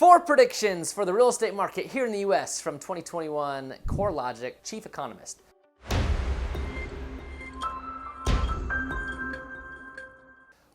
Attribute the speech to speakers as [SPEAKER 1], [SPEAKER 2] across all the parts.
[SPEAKER 1] 4 predictions for the real estate market here in the US from 2021 CoreLogic chief economist.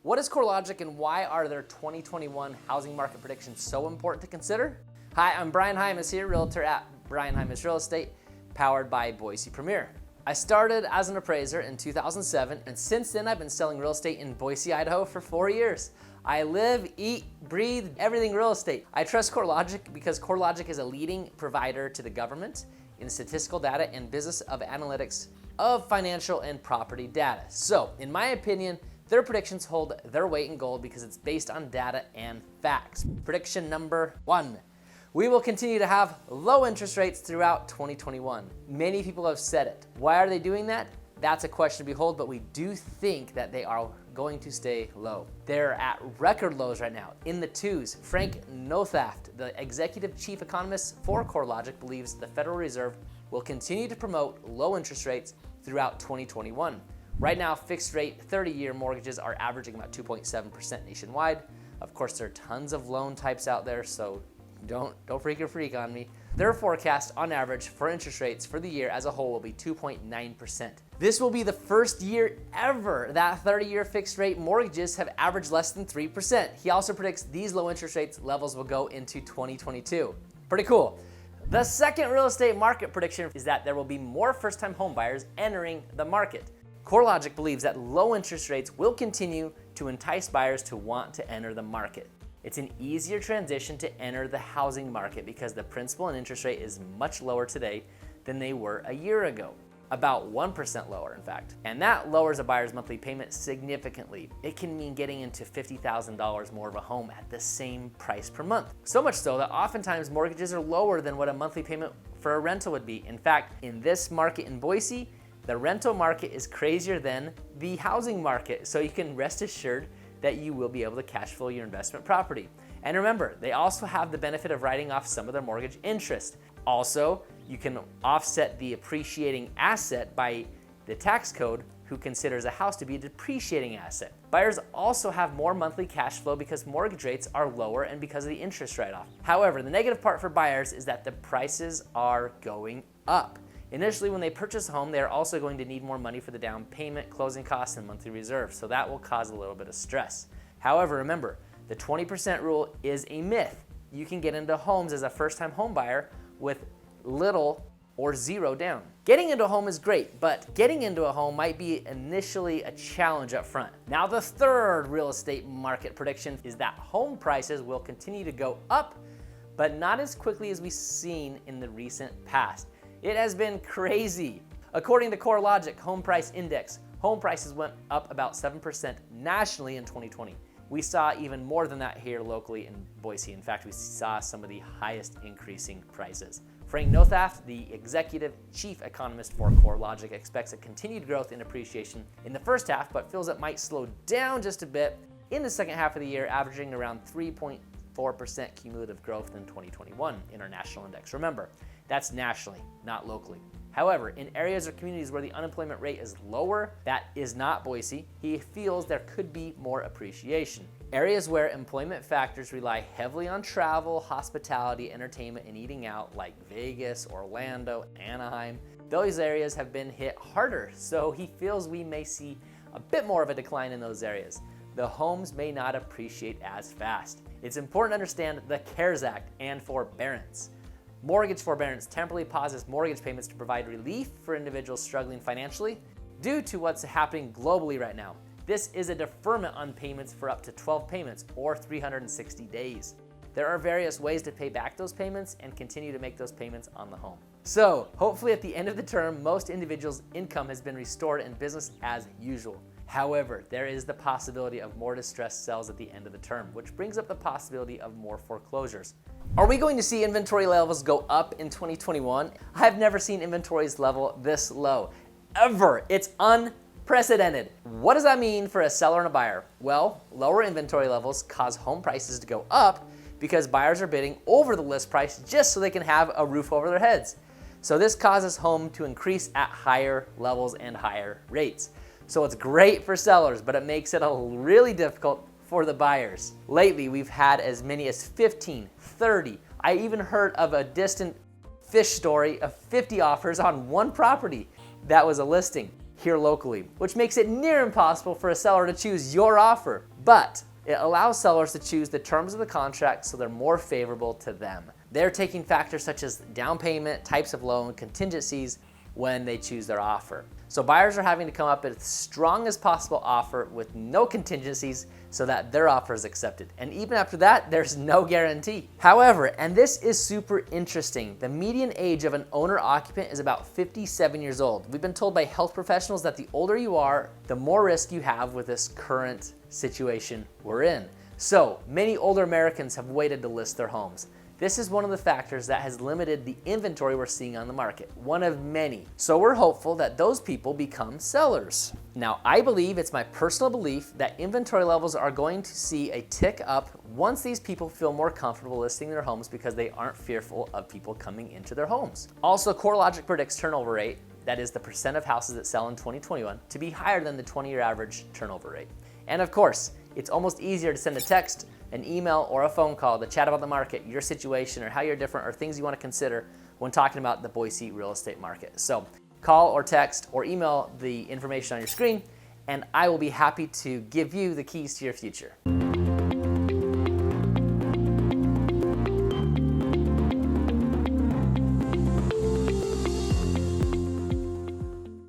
[SPEAKER 1] What is CoreLogic and why are their 2021 housing market predictions so important to consider? Hi, I'm Brian Hymas here, realtor at Brian Hymas Real Estate, powered by Boise Premier. I started as an appraiser in 2007, and since then I've been selling real estate in Boise, Idaho for 4 years. I live, eat, breathe, everything real estate. I trust CoreLogic because CoreLogic is a leading provider to the government in statistical data and business of analytics of financial and property data. So, in my opinion, their predictions hold their weight in gold because it's based on data and facts. Prediction number 1. We will continue to have low interest rates throughout 2021. Many people have said it. Why are they doing that? That's a question to behold, but we do think that they are going to stay low. They're at record lows right now, in the 2s. Frank Nothaft, the executive chief economist for CoreLogic, believes the Federal Reserve will continue to promote low interest rates throughout 2021. Right now, fixed rate 30-year mortgages are averaging about 2.7% nationwide. Of course, there are tons of loan types out there, so don't freak on me. Their forecast on average for interest rates for the year as a whole will be 2.9%. This will be the first year ever that 30-year fixed rate mortgages have averaged less than 3%. He also predicts these low interest rates levels will go into 2022. Pretty cool. The second real estate market prediction is that there will be more first-time home buyers entering the market. CoreLogic believes that low interest rates will continue to entice buyers to want to enter the market. It's an easier transition to enter the housing market because the principal and interest rate is much lower today than they were a year ago. About 1% lower, in fact. And that lowers a buyer's monthly payment significantly. It can mean getting into $50,000 more of a home at the same price per month. So much so that oftentimes mortgages are lower than what a monthly payment for a rental would be. In fact, in this market in Boise, the rental market is crazier than the housing market. So you can rest assured that you will be able to cash flow your investment property. And remember, they also have the benefit of writing off some of their mortgage interest. Also, you can offset the appreciating asset by the tax code, who considers a house to be a depreciating asset. Buyers also have more monthly cash flow because mortgage rates are lower and because of the interest write-off. However, the negative part for buyers is that the prices are going up. Initially, when they purchase a home, they are also going to need more money for the down payment, closing costs, and monthly reserves, so that will cause a little bit of stress. However, remember, the 20% rule is a myth. You can get into homes as a first-time home buyer with little or zero down. Getting into a home is great, but getting into a home might be initially a challenge up front. Now, the third real estate market prediction is that home prices will continue to go up, but not as quickly as we've seen in the recent past. It has been crazy. According to CoreLogic Home Price Index, home prices went up about 7% nationally in 2020. We saw even more than that here locally in Boise. In fact, we saw some of the highest increasing prices. Frank Nothaft, the executive chief economist for CoreLogic, expects a continued growth in appreciation in the first half, but feels it might slow down just a bit in the second half of the year, averaging around 3.4% cumulative growth in 2021 in our national index. Remember, that's nationally, not locally. However, in areas or communities where the unemployment rate is lower, that is not Boise, he feels there could be more appreciation. Areas where employment factors rely heavily on travel, hospitality, entertainment, and eating out, like Vegas, Orlando, Anaheim, those areas have been hit harder, so he feels we may see a bit more of a decline in those areas. The homes may not appreciate as fast. It's important to understand the CARES Act and forbearance. Mortgage forbearance temporarily pauses mortgage payments to provide relief for individuals struggling financially due to what's happening globally right now. This is a deferment on payments for up to 12 payments or 360 days. There are various ways to pay back those payments and continue to make those payments on the home. So, hopefully at the end of the term, most individuals' income has been restored and business as usual. However, there is the possibility of more distressed sales at the end of the term, which brings up the possibility of more foreclosures. Are we going to see inventory levels go up in 2021? I've never seen inventories level this low, ever. It's unprecedented. What does that mean for a seller and a buyer? Well, lower inventory levels cause home prices to go up because buyers are bidding over the list price just so they can have a roof over their heads. So this causes home to increase at higher levels and higher rates. So it's great for sellers, but it makes it really difficult for the buyers. Lately, we've had as many as 15, 30. I even heard of a distant fish story of 50 offers on one property that was a listing here locally, which makes it near impossible for a seller to choose your offer. But it allows sellers to choose the terms of the contract so they're more favorable to them. They're taking factors such as down payment, types of loan, contingencies when they choose their offer. So buyers are having to come up with the strongest possible offer with no contingencies so that their offer is accepted. And even after that, there's no guarantee. However, and this is super interesting, the median age of an owner-occupant is about 57 years old. We've been told by health professionals that the older you are, the more risk you have with this current situation we're in. So many older Americans have waited to list their homes. This is one of the factors that has limited the inventory we're seeing on the market, one of many. So we're hopeful that those people become sellers. Now, I believe, it's my personal belief, that inventory levels are going to see a tick up once these people feel more comfortable listing their homes because they aren't fearful of people coming into their homes. Also, CoreLogic predicts turnover rate, that is the percent of houses that sell in 2021, to be higher than the 20-year average turnover rate. And of course, it's almost easier to send a text, an email, or a phone call to chat about the market, your situation, or how you're different, or things you want to consider when talking about the Boise real estate market. So call or text or email the information on your screen, and I will be happy to give you the keys to your future.